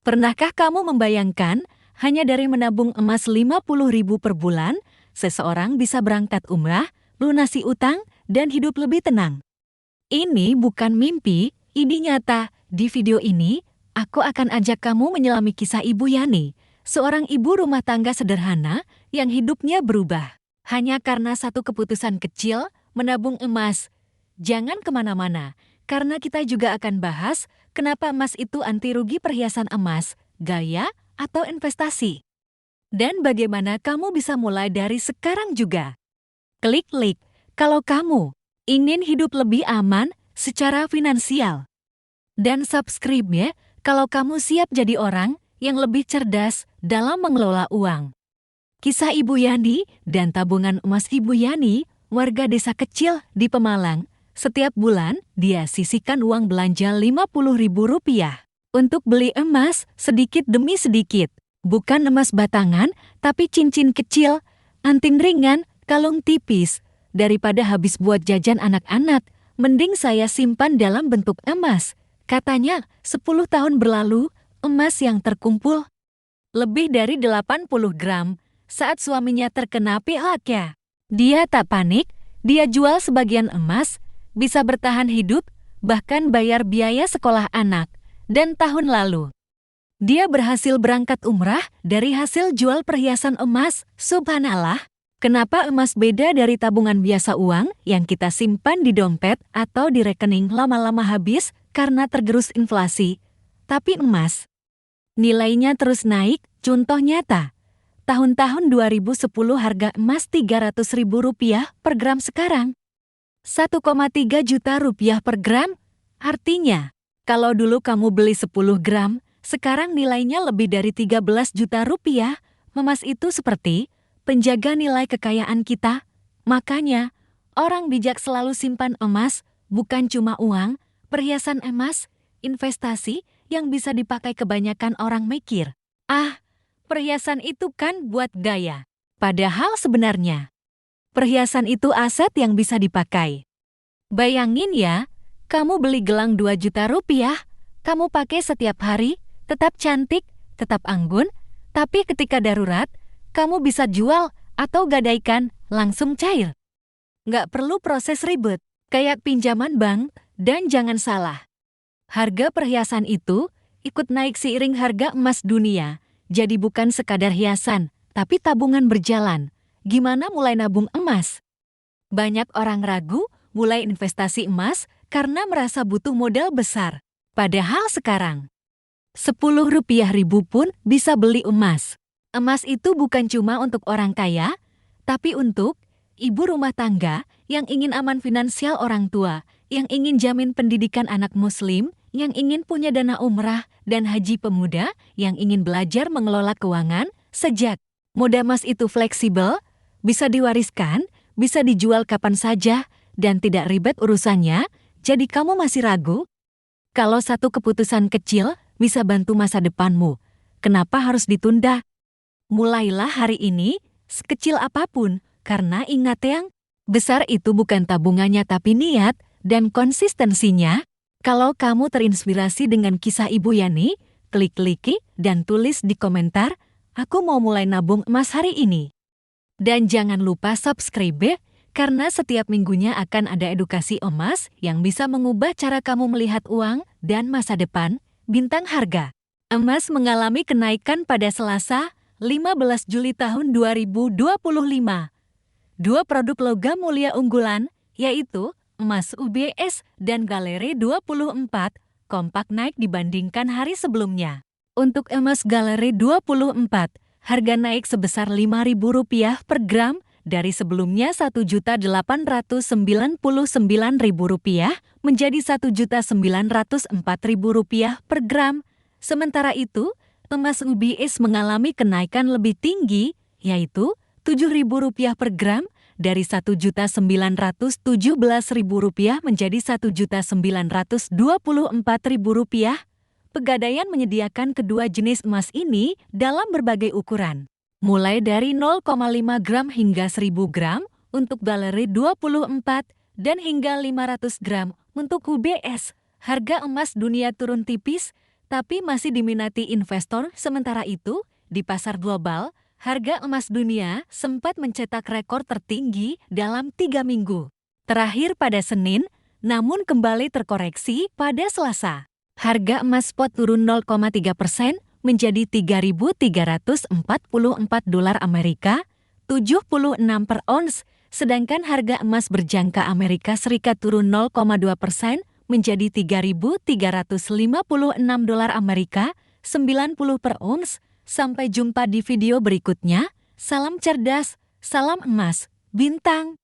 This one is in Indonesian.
Pernahkah kamu membayangkan, hanya dari menabung emas 50.000 per bulan, seseorang bisa berangkat umrah, lunasi utang, dan hidup lebih tenang? Ini bukan mimpi, ini nyata. Di video ini, aku akan ajak kamu menyelami kisah Ibu Yani, seorang ibu rumah tangga sederhana yang hidupnya berubah. Hanya karena satu keputusan kecil, menabung emas. Jangan kemana-mana, karena kita juga akan bahas kenapa emas itu anti rugi perhiasan emas, gaya, atau investasi. Dan bagaimana kamu bisa mulai dari sekarang juga. Klik like kalau kamu ingin hidup lebih aman secara finansial. Dan subscribe ya kalau kamu siap jadi orang yang lebih cerdas dalam mengelola uang. Kisah Ibu Yani dan tabungan emas Ibu Yani, warga desa kecil di Pemalang. Setiap bulan, dia sisihkan uang belanja Rp50.000 untuk beli emas sedikit demi sedikit. Bukan emas batangan, tapi cincin kecil, anting ringan, kalung tipis. Daripada habis buat jajan anak-anak, mending saya simpan dalam bentuk emas. Katanya, 10 tahun berlalu, emas yang terkumpul lebih dari 80 gram saat suaminya terkena PHK. Dia tak panik, dia jual sebagian emas, bisa bertahan hidup, bahkan bayar biaya sekolah anak. Dan tahun lalu, dia berhasil berangkat umrah dari hasil jual perhiasan emas. Subhanallah, kenapa emas beda dari tabungan biasa uang yang kita simpan di dompet atau di rekening lama-lama habis karena tergerus inflasi? Tapi emas, nilainya terus naik. Contoh nyata, tahun-tahun 2010 harga emas Rp300.000 per gram, sekarang Rp1,3 juta per gram. Artinya, kalau dulu kamu beli 10 gram, sekarang nilainya lebih dari 13 juta rupiah. Emas itu seperti penjaga nilai kekayaan kita. Makanya, orang bijak selalu simpan emas, bukan cuma uang, perhiasan emas, investasi yang bisa dipakai. Kebanyakan orang mikir, perhiasan itu kan buat gaya. Padahal sebenarnya, perhiasan itu aset yang bisa dipakai. Bayangin ya, kamu beli gelang 2 juta rupiah, kamu pakai setiap hari, tetap cantik, tetap anggun, tapi ketika darurat, kamu bisa jual atau gadaikan, langsung cair. Nggak perlu proses ribet, kayak pinjaman bank. Dan jangan salah, harga perhiasan itu ikut naik seiring harga emas dunia. Jadi bukan sekadar hiasan, tapi tabungan berjalan. Gimana mulai nabung emas? Banyak orang ragu mulai investasi emas karena merasa butuh modal besar. Padahal sekarang, Rp10.000 pun bisa beli emas. Emas itu bukan cuma untuk orang kaya, tapi untuk ibu rumah tangga yang ingin aman finansial, orang tua yang ingin jamin pendidikan anak muslim, yang ingin punya dana umrah dan haji, pemuda yang ingin belajar mengelola keuangan. Sejak moda emas itu fleksibel, bisa diwariskan, bisa dijual kapan saja, dan tidak ribet urusannya. Jadi kamu masih ragu? Kalau satu keputusan kecil bisa bantu masa depanmu, kenapa harus ditunda? Mulailah hari ini, sekecil apapun, karena ingat, yang besar itu bukan tabungannya tapi niat dan konsistensinya. Kalau kamu terinspirasi dengan kisah Ibu Yani, klik like dan tulis di komentar, aku mau mulai nabung emas hari ini. Dan jangan lupa subscribe ya, karena setiap minggunya akan ada edukasi emas yang bisa mengubah cara kamu melihat uang dan masa depan. Bintang harga emas mengalami kenaikan pada Selasa, 15 Juli tahun 2025. Dua produk logam mulia unggulan, yaitu emas UBS dan Galeri 24, kompak naik dibandingkan hari sebelumnya. Untuk emas Galeri 24, harga naik sebesar Rp5.000 per gram dari sebelumnya Rp1.899.000 menjadi Rp1.904.000 per gram. Sementara itu, emas UBS mengalami kenaikan lebih tinggi, yaitu Rp7.000 per gram dari Rp1.917.000 menjadi Rp1.924.000. Pegadaian menyediakan kedua jenis emas ini dalam berbagai ukuran, mulai dari 0,5 gram hingga 1000 gram untuk Galeri 24 dan hingga 500 gram untuk UBS. Harga emas dunia turun tipis, tapi masih diminati investor. Sementara itu, di pasar global, harga emas dunia sempat mencetak rekor tertinggi dalam 3 minggu. Terakhir pada Senin, namun kembali terkoreksi pada Selasa. Harga emas spot turun 0,3% menjadi $3.344 Amerika, 76 per ons, sedangkan harga emas berjangka Amerika Serikat turun 0,2% menjadi $3.356 Amerika, 90 per ons. Sampai jumpa di video berikutnya. Salam cerdas, salam emas, bintang.